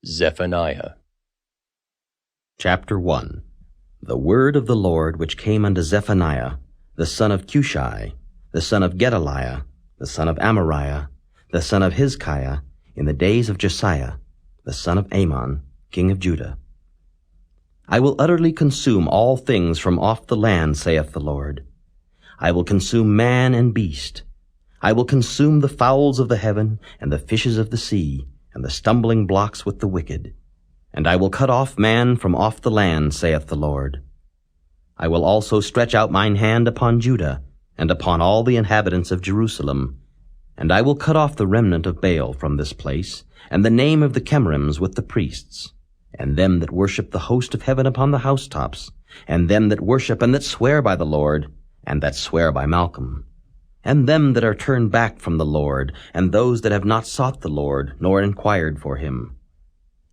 Zephaniah. Chapter 1. The word of the Lord which came unto Zephaniah, the son of Cushi, the son of Gedaliah, the son of Amariah, the son of Hizkiah, in the days of Josiah, the son of Amon, king of Judah. I will utterly consume all things from off the land, saith the Lord. I will consume man and beast. I will consume the fowls of the heaven, and the fishes of the sea, and the stumbling blocks with the wicked. And I will cut off man from off the land, saith the Lord. I will also stretch out mine hand upon Judah, and upon all the inhabitants of Jerusalem. And I will cut off the remnant of Baal from this place, and the name of the Chemarims with the priests, and them that worship the host of heaven upon the housetops, and them that worship and that swear by the Lord, and that swear by Malcolm, and them that are turned back from the Lord, and those that have not sought the Lord, nor inquired for him.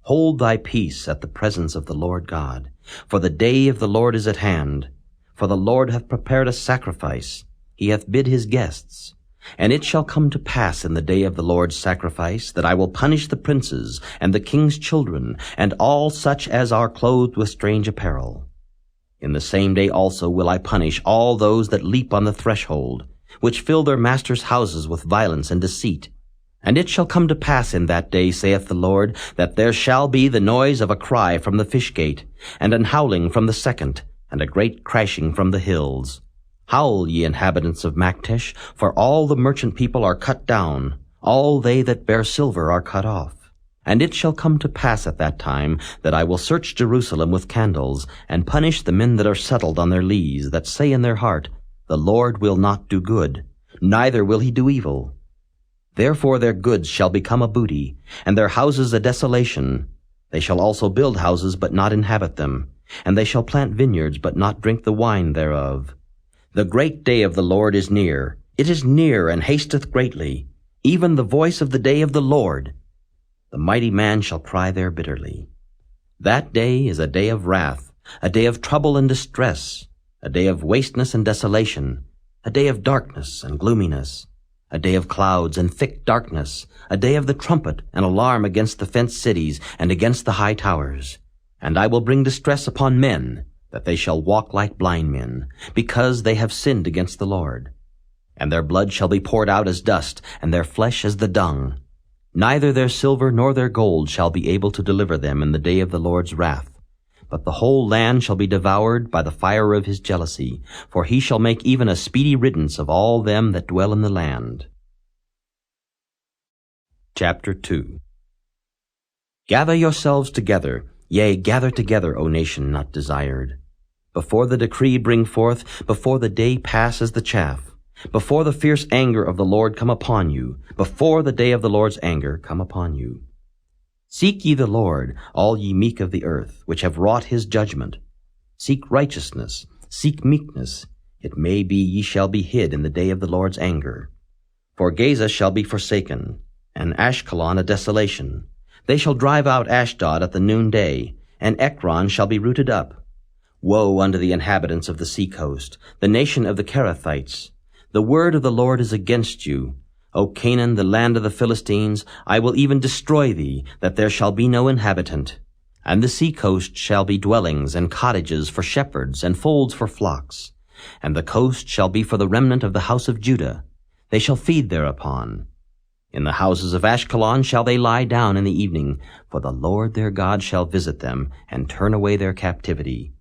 Hold thy peace at the presence of the Lord God, for the day of the Lord is at hand. For the Lord hath prepared a sacrifice, he hath bid his guests. And it shall come to pass in the day of the Lord's sacrifice, that I will punish the princes, and the king's children, and all such as are clothed with strange apparel. In the same day also will I punish all those that leap on the threshold, which fill their masters' houses with violence and deceit. And it shall come to pass in that day, saith the Lord, that there shall be the noise of a cry from the fish gate, and an howling from the second, and a great crashing from the hills. Howl, ye inhabitants of Maktesh, for all the merchant people are cut down, all they that bear silver are cut off. And it shall come to pass at that time, that I will search Jerusalem with candles, and punish the men that are settled on their lees, that say in their heart, The Lord will not do good, neither will he do evil. Therefore their goods shall become a booty, and their houses a desolation. They shall also build houses, but not inhabit them, and they shall plant vineyards, but not drink the wine thereof. The great day of the Lord is near. It is near, and hasteth greatly, even the voice of the day of the Lord. The mighty man shall cry there bitterly. That day is a day of wrath, a day of trouble and distress, a day of wasteness and desolation, a day of darkness and gloominess, a day of clouds and thick darkness, a day of the trumpet and alarm against the fenced cities and against the high towers. And I will bring distress upon men, that they shall walk like blind men, because they have sinned against the Lord. And their blood shall be poured out as dust, and their flesh as the dung. Neither their silver nor their gold shall be able to deliver them in the day of the Lord's wrath. But the whole land shall be devoured by the fire of his jealousy, for he shall make even a speedy riddance of all them that dwell in the land. Chapter 2. Gather yourselves together, yea, gather together, O nation not desired. Before the decree bring forth, before the day pass as the chaff, before the fierce anger of the Lord come upon you, before the day of the Lord's anger come upon you. Seek ye the Lord, all ye meek of the earth, which have wrought his judgment. Seek righteousness, seek meekness. It may be ye shall be hid in the day of the Lord's anger. For Gaza shall be forsaken, and Ashkelon a desolation. They shall drive out Ashdod at the noonday, and Ekron shall be rooted up. Woe unto the inhabitants of the sea-coast, the nation of the Cherethites! The word of the Lord is against you. O Canaan, the land of the Philistines, I will even destroy thee, that there shall be no inhabitant. And the sea-coast shall be dwellings and cottages for shepherds, and folds for flocks. And the coast shall be for the remnant of the house of Judah. They shall feed thereupon. In the houses of Ashkelon shall they lie down in the evening, for the Lord their God shall visit them, and turn away their captivity.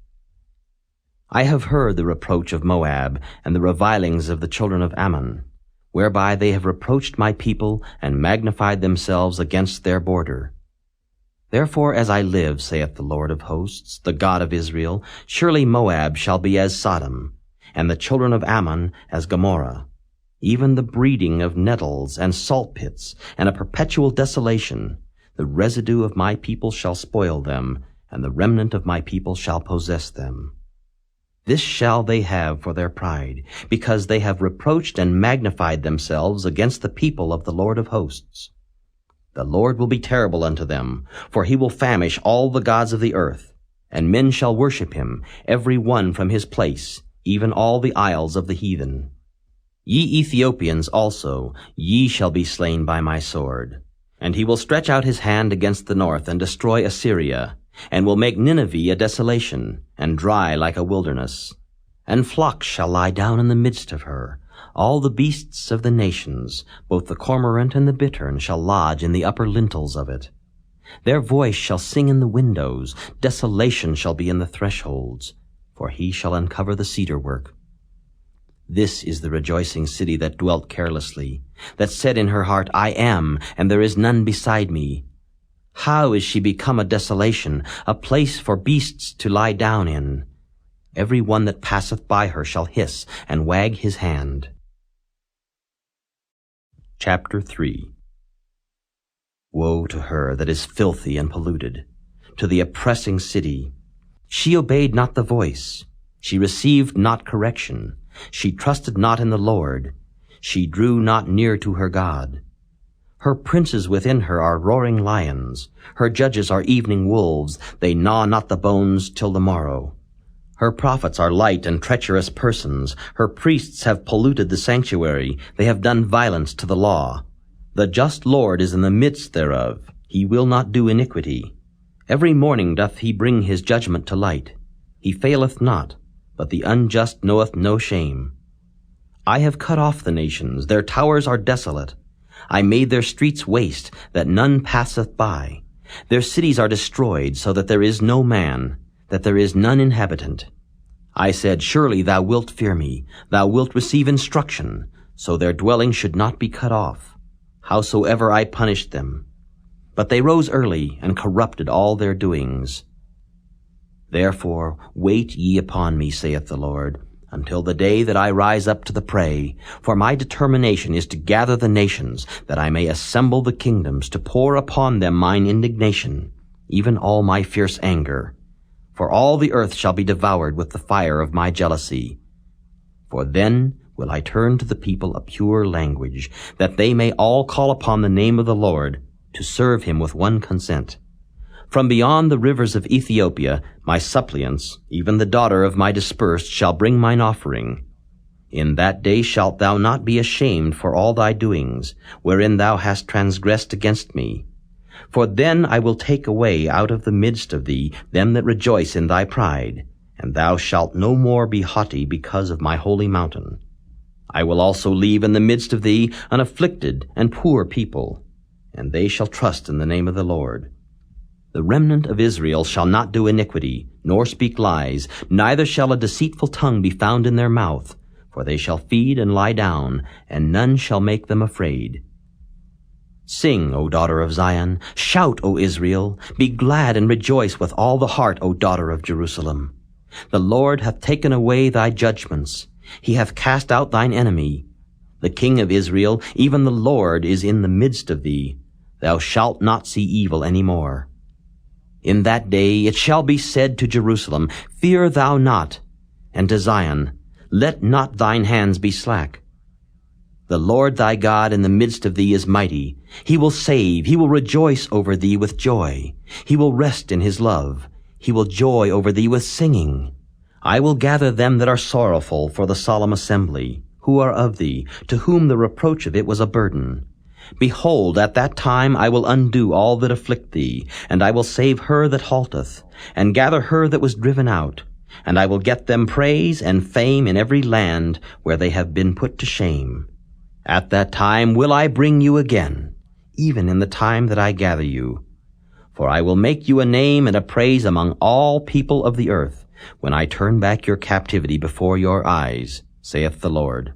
I have heard the reproach of Moab, and the revilings of the children of Ammon, whereby they have reproached my people, and magnified themselves against their border. Therefore as I live, saith the Lord of hosts, the God of Israel, surely Moab shall be as Sodom, and the children of Ammon as Gomorrah, even the breeding of nettles and salt pits, and a perpetual desolation. The residue of my people shall spoil them, and the remnant of my people shall possess them. This shall they have for their pride, because they have reproached and magnified themselves against the people of the Lord of hosts. The Lord will be terrible unto them, for he will famish all the gods of the earth, and men shall worship him, every one from his place, even all the isles of the heathen. Ye Ethiopians also, ye shall be slain by my sword. And he will stretch out his hand against the north, and destroy Assyria, and will make Nineveh a desolation, and dry like a wilderness. And flocks shall lie down in the midst of her. All the beasts of the nations, both the cormorant and the bittern, shall lodge in the upper lintels of it. Their voice shall sing in the windows, desolation shall be in the thresholds, for he shall uncover the cedar work. This is the rejoicing city that dwelt carelessly, that said in her heart, I am, and there is none beside me. How is she become a desolation, a place for beasts to lie down in? Every one that passeth by her shall hiss and wag his hand. Chapter 3. Woe to her that is filthy and polluted, to the oppressing city. She obeyed not the voice. She received not correction. She trusted not in the Lord. She drew not near to her God. Her princes within her are roaring lions. Her judges are evening wolves. They gnaw not the bones till the morrow. Her prophets are light and treacherous persons. Her priests have polluted the sanctuary. They have done violence to the law. The just Lord is in the midst thereof. He will not do iniquity. Every morning doth he bring his judgment to light. He faileth not, but the unjust knoweth no shame. I have cut off the nations. Their towers are desolate. I made their streets waste, that none passeth by. Their cities are destroyed, so that there is no man, that there is none inhabitant. I said, surely thou wilt fear me. Thou wilt receive instruction, so their dwelling should not be cut off. Howsoever I punished them. But they rose early, and corrupted all their doings. Therefore wait ye upon me, saith the Lord, until the day that I rise up to the prey. For my determination is to gather the nations, that I may assemble the kingdoms, to pour upon them mine indignation, even all my fierce anger. For all the earth shall be devoured with the fire of my jealousy. For then will I turn to the people a pure language, that they may all call upon the name of the Lord, to serve him with one consent. From beyond the rivers of Ethiopia, my suppliants, even the daughter of my dispersed, shall bring mine offering. In that day shalt thou not be ashamed for all thy doings, wherein thou hast transgressed against me. For then I will take away out of the midst of thee them that rejoice in thy pride, and thou shalt no more be haughty because of my holy mountain. I will also leave in the midst of thee an afflicted and poor people, and they shall trust in the name of the Lord. The remnant of Israel shall not do iniquity, nor speak lies, neither shall a deceitful tongue be found in their mouth, for they shall feed and lie down, and none shall make them afraid. Sing, O daughter of Zion, shout, O Israel, be glad and rejoice with all the heart, O daughter of Jerusalem. The Lord hath taken away thy judgments. He hath cast out thine enemy. The King of Israel, even the Lord, is in the midst of thee. Thou shalt not see evil any more. In that day it shall be said to Jerusalem, Fear thou not, and to Zion, Let not thine hands be slack. The Lord thy God in the midst of thee is mighty. He will save, he will rejoice over thee with joy. He will rest in his love. He will joy over thee with singing. I will gather them that are sorrowful for the solemn assembly, who are of thee, to whom the reproach of it was a burden. Behold, at that time I will undo all that afflict thee, and I will save her that halteth, and gather her that was driven out. And I will get them praise and fame in every land where they have been put to shame. At that time will I bring you again, even in the time that I gather you. For I will make you a name and a praise among all people of the earth, when I turn back your captivity before your eyes, saith the Lord.